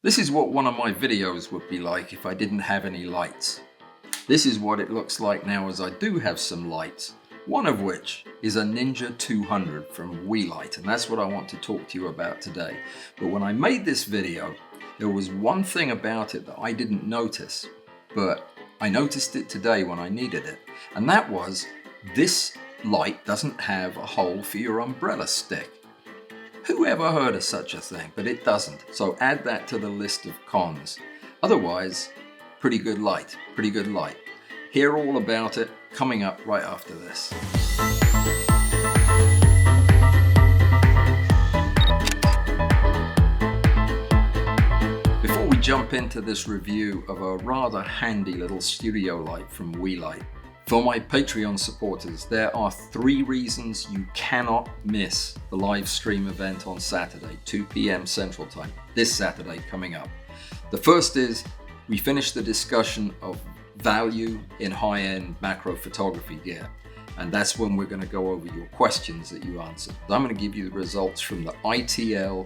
This is what one of my videos would be like if I didn't have any lights. This is what it looks like now as I do have some lights, one of which is a Ninja200 from Weeylite, and that's what I want to talk to you about today. But when I made this video, there was one thing about it that I didn't notice, but I noticed it today when I needed it, and that was this light doesn't have a hole for your umbrella stick. Who ever heard of such a thing? But it doesn't. So add that to the list of cons. Otherwise, pretty good light, pretty good light. Hear all about it coming up right after this. Before we jump into this review of a rather handy little studio light from Weeylite, for my Patreon supporters, there are 3 reasons you cannot miss the live stream event on Saturday, 2 p.m. Central Time, this Saturday coming up. The first is we finished the discussion of value in high-end macro photography gear, and that's when we're going to go over your questions that you answered. I'm going to give you the results from the ITL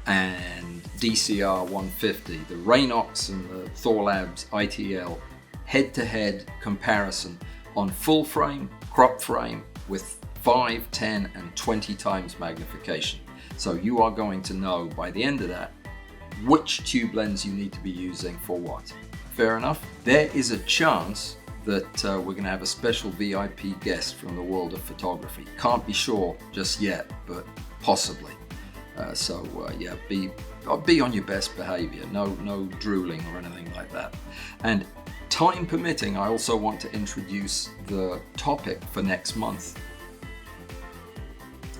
and DCR 150, the Rainox and the Thorlabs ITL head-to-head comparison on full frame, crop frame with 5, 10 and 20 times magnification. So you are going to know by the end of that which tube lens you need to be using for what. Fair enough? There is a chance that we're going to have a special VIP guest from the world of photography. Can't be sure just yet, but possibly. Yeah, be on your best behavior. No drooling or anything like that. And time permitting, I also want to introduce the topic for next month.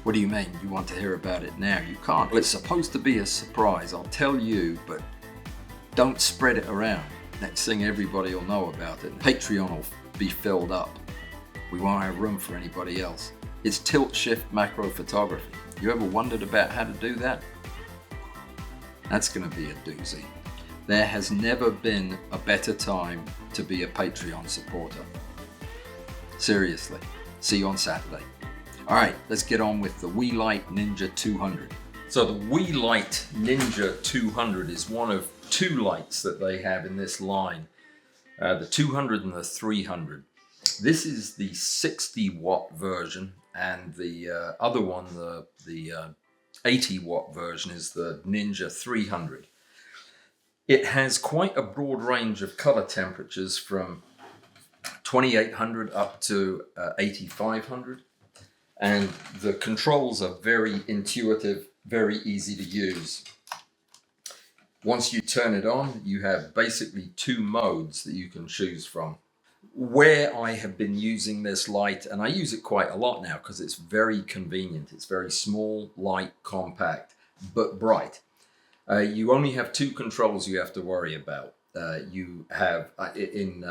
What do you mean? You want to hear about it now? You can't. Well, it's supposed to be a surprise. I'll tell you, but don't spread it around. Next thing everybody will know about it. Patreon will be filled up. We won't have room for anybody else. It's tilt shift macro photography. You ever wondered about how to do that? That's going to be a doozy. There has never been a better time to be a Patreon supporter. Seriously. See you on Saturday. All right, let's get on with the Weeylite Ninja200. So the Weeylite Ninja200 is one of 2 lights that they have in this line, the 200 and the 300. This is the 60 watt version, and the other one, the 80 watt version, is the Ninja 300. It has quite a broad range of color temperatures from 2800 up to 8500. And the controls are very intuitive, very easy to use. Once you turn it on, you have basically 2 modes that you can choose from. Where I have been using this light, and I use it quite a lot now because it's very convenient. It's very small, light, compact, but bright. You only have 2 controls you have to worry about. You have, in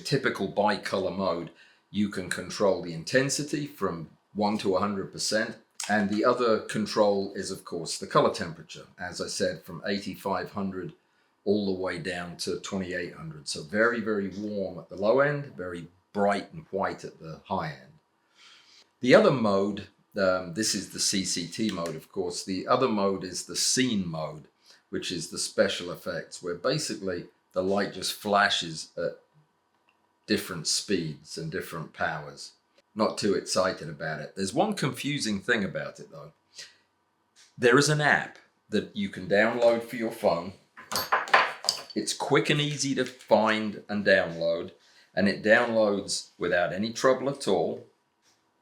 typical bicolor mode, you can control the intensity from 1 to 100%. And the other control is, of course, the color temperature. As I said, from 8500 all the way down to 2800. So very, very warm at the low end, very bright and white at the high end. The other mode, this is the CCT mode, of course. The other mode is the scene mode, which is the special effects, where basically the light just flashes at different speeds and different powers. Not too excited about it. There's one confusing thing about it though. There is an app that you can download for your phone. It's quick and easy to find and download, and it downloads without any trouble at all.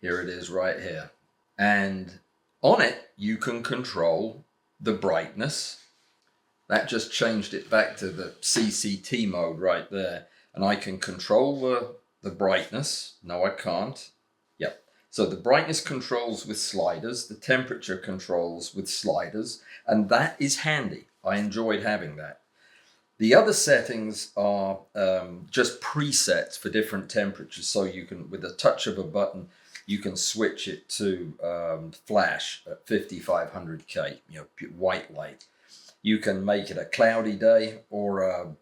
Here it is right here. And on it, you can control the brightness. That just changed it back to the CCT mode right there. And I can control the brightness. No, I can't. Yep. So the brightness controls with sliders, the temperature controls with sliders, and that is handy. I enjoyed having that. The other settings are just presets for different temperatures. So you can, with a touch of a button, you can switch it to flash at 5500K, white light. You can make it a cloudy day or a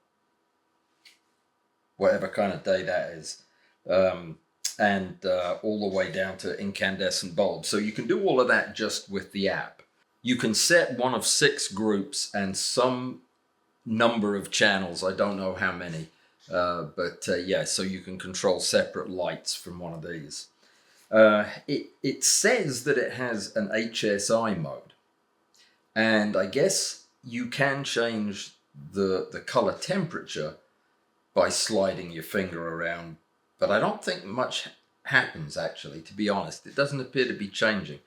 whatever kind of day that is, and all the way down to incandescent bulbs. So you can do all of that just with the app. You can set one of 6 groups and some number of channels. I don't know how many, but yeah, so you can control separate lights from one of these. It says that it has an HSI mode, and I guess you can change the color temperature by sliding your finger around, but I don't think much happens, actually, to be honest. It doesn't appear to be changing.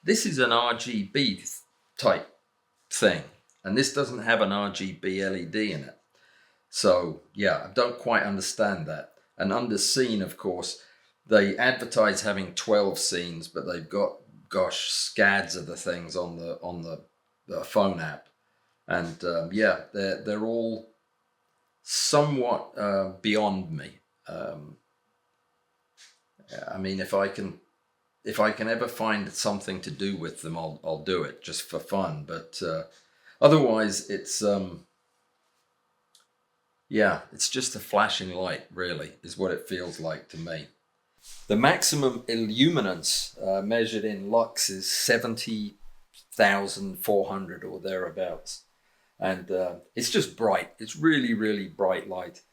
This is an RGB type thing, and this doesn't have an RGB LED in it. So yeah, I don't quite understand that. And under scene, of course, they advertise having 12 scenes, but they've got, gosh, scads of the things on the phone app, and yeah, they're all somewhat beyond me. I mean, if I can ever find something to do with them, I'll do it just for fun. But otherwise, it's yeah, it's just a flashing light, really, is what it feels like to me. The maximum illuminance measured in lux is 70,400 or thereabouts. And it's just bright. It's really, really bright light.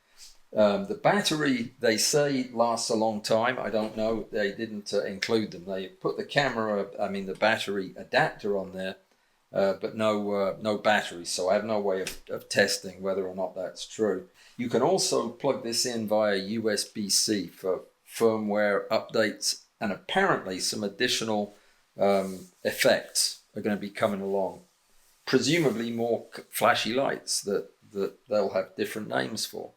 The battery, they say, lasts a long time. I don't know. They didn't include them. They put the camera, I mean the battery adapter on there, but no battery. So I have no way of testing whether or not that's true. You can also plug this in via USB-C for firmware updates, and apparently some additional effects are going to be coming along. Presumably more flashy lights that they'll have different names for.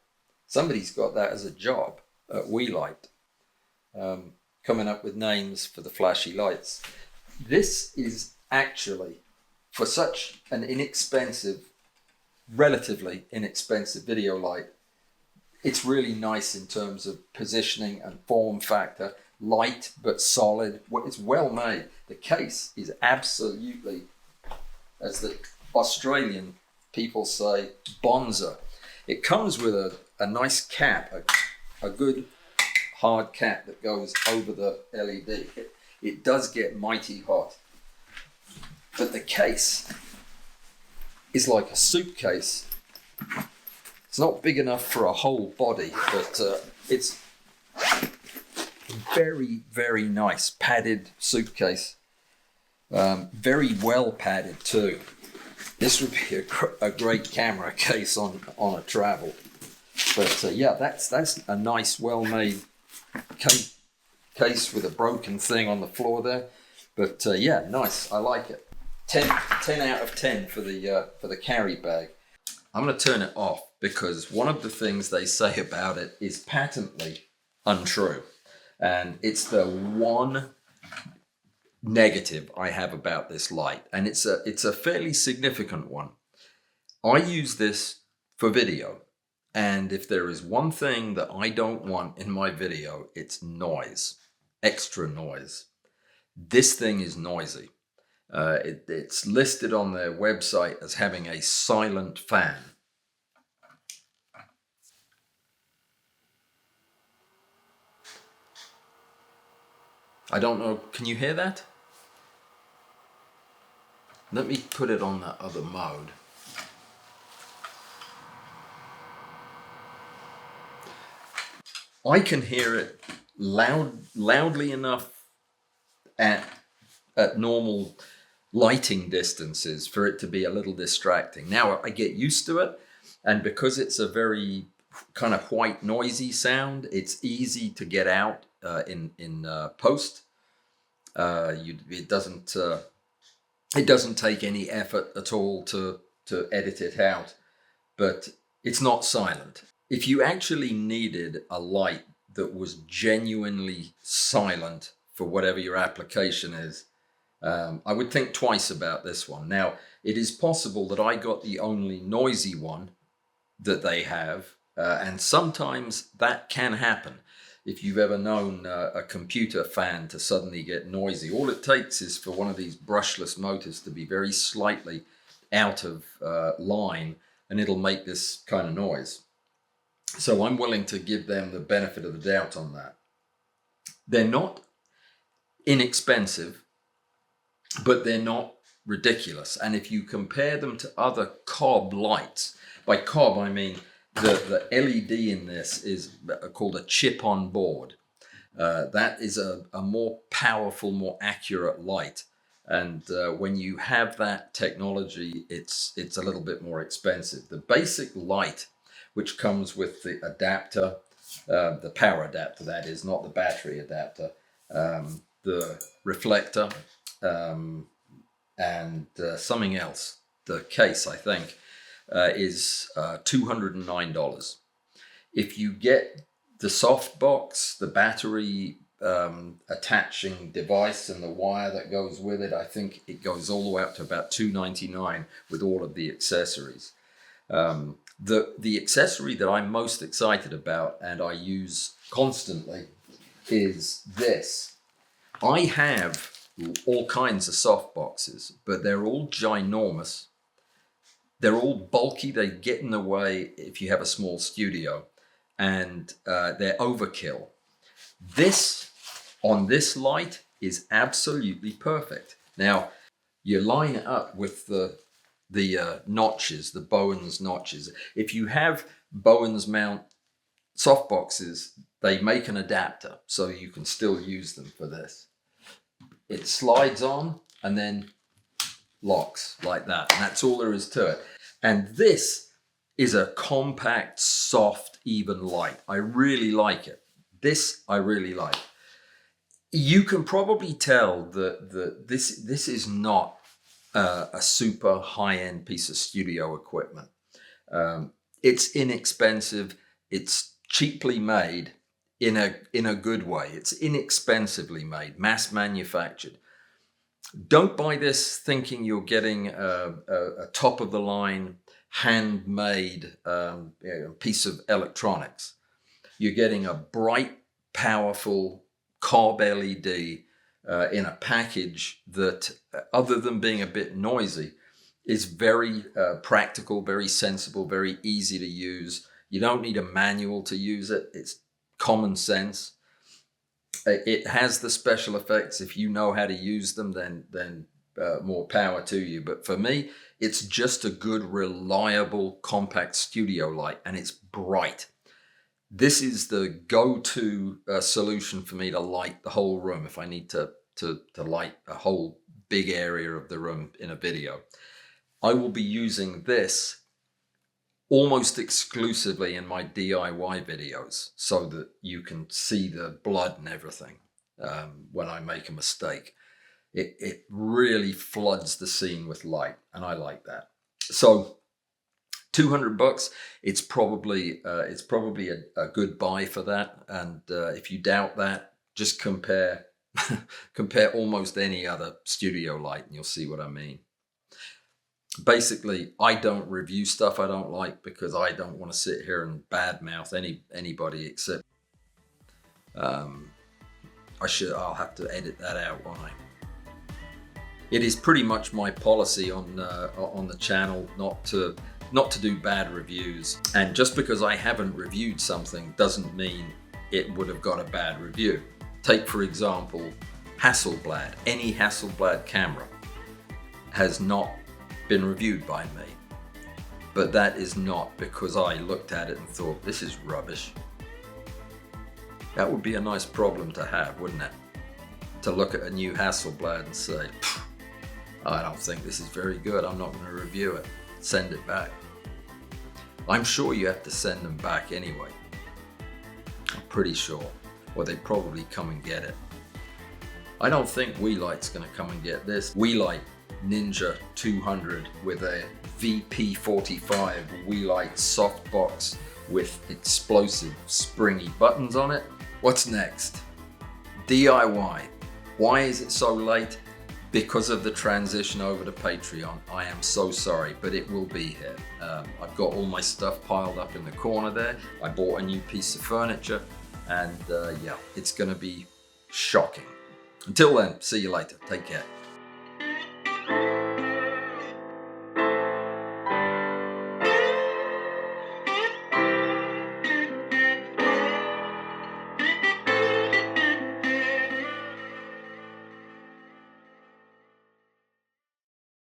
Somebody's got that as a job at Weeylite, coming up with names for the flashy lights. This is actually, for such an inexpensive, relatively inexpensive video light, it's really nice in terms of positioning and form factor. Light but solid. It's well made. The case is absolutely, as the Australian people say, bonza. It comes with a nice cap, a good hard cap that goes over the LED. It does get mighty hot. But the case is like a suitcase. It's not big enough for a whole body, but it's very, very nice padded suitcase. Very well padded too. This would be a great camera case on a travel. But yeah, that's a nice, well-made case with a broken thing on the floor there. But yeah, nice. I like it. 10 out of 10 for the carry bag. I'm going to turn it off because one of the things they say about it is patently untrue, and it's the one negative I have about this light, and it's a fairly significant one. I use this for video, and if there is one thing that I don't want in my video, it's noise, extra noise. This thing is noisy. It's listed on their website as having a silent fan. I don't know, can you hear that? Let me put it on that other mode. I can hear it loudly enough at normal lighting distances for it to be a little distracting. Now I get used to it, and because it's a very kind of white noisy sound, it's easy to get out in post. It doesn't take any effort at all to edit it out, but it's not silent. If you actually needed a light that was genuinely silent for whatever your application is, I would think twice about this one. Now, it is possible that I got the only noisy one that they have, and sometimes that can happen. If you've ever known a computer fan to suddenly get noisy, all it takes is for one of these brushless motors to be very slightly out of line, and it'll make this kind of noise. So I'm willing to give them the benefit of the doubt on that. They're not inexpensive, but they're not ridiculous. And if you compare them to other cob lights, by cob I mean the LED in this is called a chip on board. That is a more powerful, more accurate light. And when you have that technology, it's a little bit more expensive. The basic light, which comes with the adapter, the power adapter that is, not the battery adapter, the reflector, and something else, the case I think, is $209. If you get the softbox, the battery attaching device and the wire that goes with it, I think it goes all the way up to about $299 with all of the accessories. The accessory that I'm most excited about and I use constantly is this. I have all kinds of softboxes, but they're all ginormous. They're all bulky. They get in the way if you have a small studio, and they're overkill. This, on this light, is absolutely perfect. Now, you line it up with the notches, the Bowens notches. If you have Bowens mount softboxes, they make an adapter, so you can still use them for this. It slides on and then locks like that, and that's all there is to it. And this is a compact, soft, even light. I really like it. This I really like. You can probably tell that this is not a super high-end piece of studio equipment. It's inexpensive. It's cheaply made in a good way. It's inexpensively made, mass manufactured. Don't buy this thinking you're getting a top of the line, handmade piece of electronics. You're getting a bright, powerful cob LED in a package that, other than being a bit noisy, is very practical, very sensible, very easy to use. You don't need a manual to use it. It's common sense. It has the special effects. If you know how to use them, then more power to you. But for me, it's just a good, reliable, compact studio light, and it's bright. This is the go-to solution for me to light the whole room if I need to light a whole big area of the room in a video. I will be using this almost exclusively in my DIY videos so that you can see the blood and everything when I make a mistake. It really floods the scene with light, and I like that. So $200, it's probably a good buy for that. And if you doubt that, just compare almost any other studio light and you'll see what I mean. Basically, I don't review stuff I don't like because I don't want to sit here and badmouth anybody except I'll have to edit that out, won't I? It is pretty much my policy on the channel not to do bad reviews. And just because I haven't reviewed something doesn't mean it would have got a bad review. Take, for example, Hasselblad. Any Hasselblad camera has not been reviewed by me. But that is not because I looked at it and thought, this is rubbish. That would be a nice problem to have, wouldn't it? To look at a new Hasselblad and say, I don't think this is very good, I'm not going to review it. Send it back. I'm sure you have to send them back anyway. I'm pretty sure. Or they probably come and get it. I don't think Weeylite's going to come and get this. Weeylite Ninja200 with a VP45 Weeylite softbox with explosive springy buttons on it. What's next? DIY. Why is it so late? Because of the transition over to Patreon. I am so sorry, but it will be here. I've got all my stuff piled up in the corner there. I bought a new piece of furniture, and yeah, it's going to be shocking. Until then, see you later. Take care.